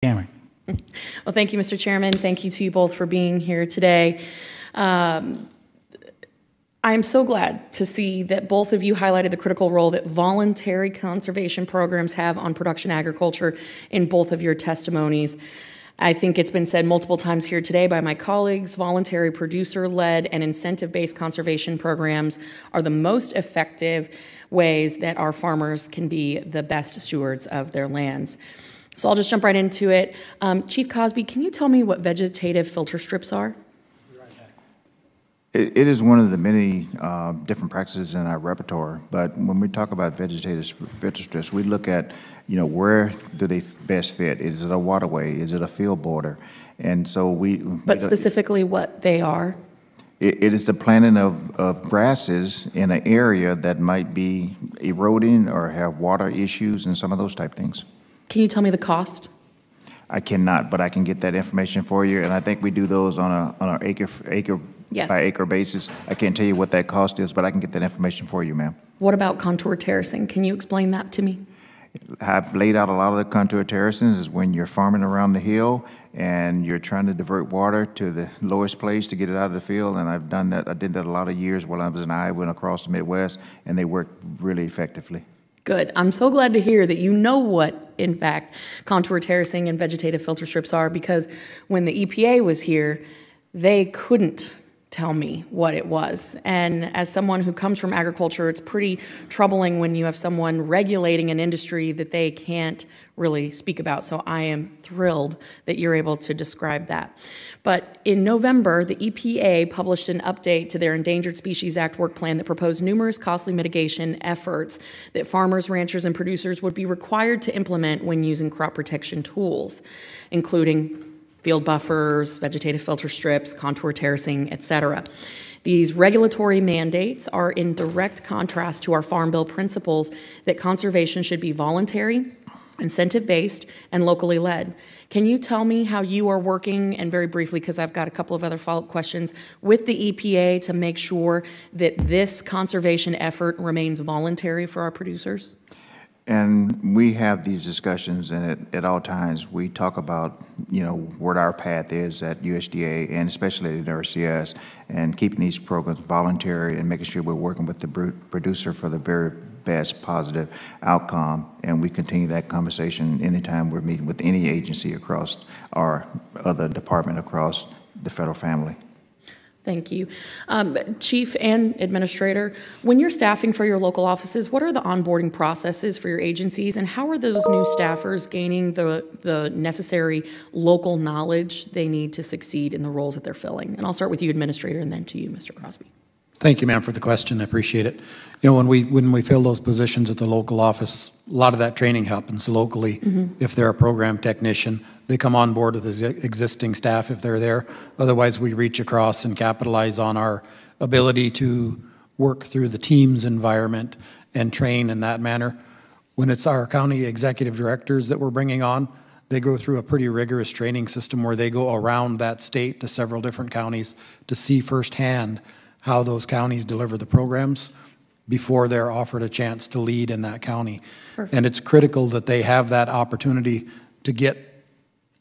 Cammack. Well, thank you, Mr. Chairman. Thank you to you both for being here today. I am so glad to see that both of you highlighted the critical role that voluntary conservation programs have on production agriculture in both of your testimonies. I think it's been said multiple times here today by my colleagues, voluntary producer-led and incentive-based conservation programs are the most effective ways that our farmers can be the best stewards of their lands. So I'll just jump right into it. Chief Cosby, can you tell me what vegetative filter strips are? It is one of the many different practices in our repertoire, but when we talk about vegetative filter strips, we look at, where do they best fit? Is it a waterway? Is it a field border? And so But specifically what they are? It is the planting of grasses in an area that might be eroding or have water issues and some of those type things. Can you tell me the cost? I cannot, but I can get that information for you, and I think we do those on an acre Yes. by acre basis. I can't tell you what that cost is, but I can get that information for you, ma'am. What about contour terracing? Can you explain that to me? I've laid out a lot of the contour terracing is when you're farming around the hill and you're trying to divert water to the lowest place to get it out of the field, and I've done that. I did that a lot of years while I was in Iowa and across the Midwest, and they work really effectively. Good. I'm so glad to hear that you know what, in fact, contour terracing and vegetative filter strips are, because when the EPA was here, they couldn't tell me what it was. And as someone who comes from agriculture, it's pretty troubling when you have someone regulating an industry that they can't really speak about. So I am thrilled that you're able to describe that. But in November, the EPA published an update to their Endangered Species Act work plan that proposed numerous costly mitigation efforts that farmers, ranchers, and producers would be required to implement when using crop protection tools, including field buffers, vegetative filter strips, contour terracing, etc. These regulatory mandates are in direct contrast to our Farm Bill principles that conservation should be voluntary, incentive-based, and locally led. Can you tell me how you are working, and very briefly, because I've got a couple of other follow-up questions, with the EPA to make sure that this conservation effort remains voluntary for our producers? And we have these discussions, and at all times we talk about, what our path is at USDA and especially at RCS, and keeping these programs voluntary and making sure we're working with the producer for the very best positive outcome. And we continue that conversation anytime we're meeting with any agency across our other department across the federal family. Thank you. Chief and Administrator, when you're staffing for your local offices, what are the onboarding processes for your agencies, and how are those new staffers gaining the necessary local knowledge they need to succeed in the roles that they're filling? And I'll start with you, Administrator, and then to you, Mr. Crosby. Thank you, ma'am, for the question. I appreciate it. When we fill those positions at the local office, a lot of that training happens locally. If they're a program technician, they come on board with the existing staff if they're there. Otherwise, we reach across and capitalize on our ability to work through the team's environment and train in that manner. When it's our county executive directors that we're bringing on, they go through a pretty rigorous training system where they go around that state to several different counties to see firsthand how those counties deliver the programs before they're offered a chance to lead in that county. Perfect. And it's critical that they have that opportunity to get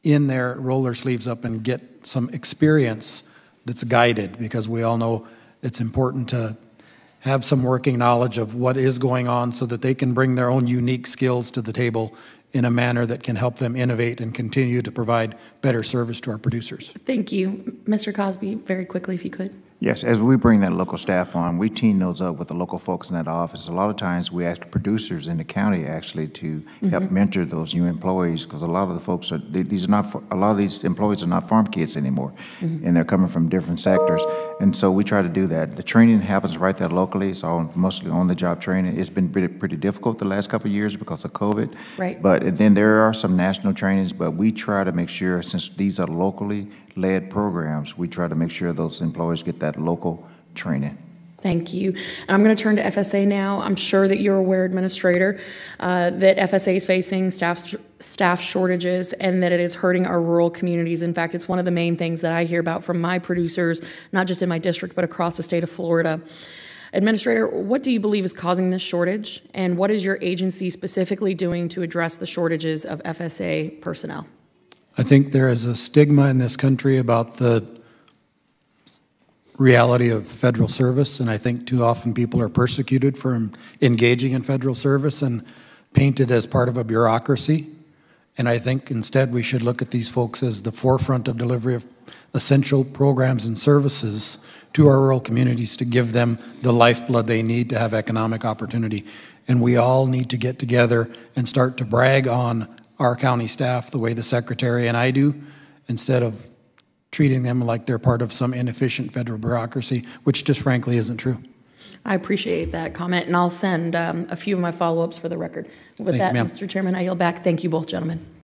in there, roll their sleeves up, and get some experience that's guided, because we all know it's important to have some working knowledge of what is going on so that they can bring their own unique skills to the table in a manner that can help them innovate and continue to provide better service to our producers. Thank you. Mr. Cosby, very quickly, if you could. Yes, as we bring that local staff on, we team those up with the local folks in that office. A lot of times we ask producers in the county actually to help mentor those new employees, because a lot of the folks a lot of these employees are not farm kids anymore, and they're coming from different sectors. And so we try to do that. The training happens right there locally. It's all mostly on-the-job training. It's been pretty difficult the last couple of years because of COVID. Right. But then there are some national trainings, but we try to make sure, since these are locally led programs, we try to make sure those employees get that local training. Thank you. And I'm going to turn to FSA now. I'm sure that you're aware, Administrator, that FSA is facing staff shortages and that it is hurting our rural communities. In fact, it's one of the main things that I hear about from my producers, not just in my district, but across the state of Florida. Administrator, what do you believe is causing this shortage, and what is your agency specifically doing to address the shortages of FSA personnel? I think there is a stigma in this country about the reality of federal service, and I think too often people are persecuted for engaging in federal service and painted as part of a bureaucracy. And I think instead we should look at these folks as the forefront of delivery of essential programs and services to our rural communities to give them the lifeblood they need to have economic opportunity. And we all need to get together and start to brag on our county staff the way the Secretary and I do, instead of treating them like they're part of some inefficient federal bureaucracy, which just frankly isn't true. I appreciate that comment, and I'll send a few of my follow-ups for the record. With that, Mr. Chairman, I yield back. Thank you both, gentlemen.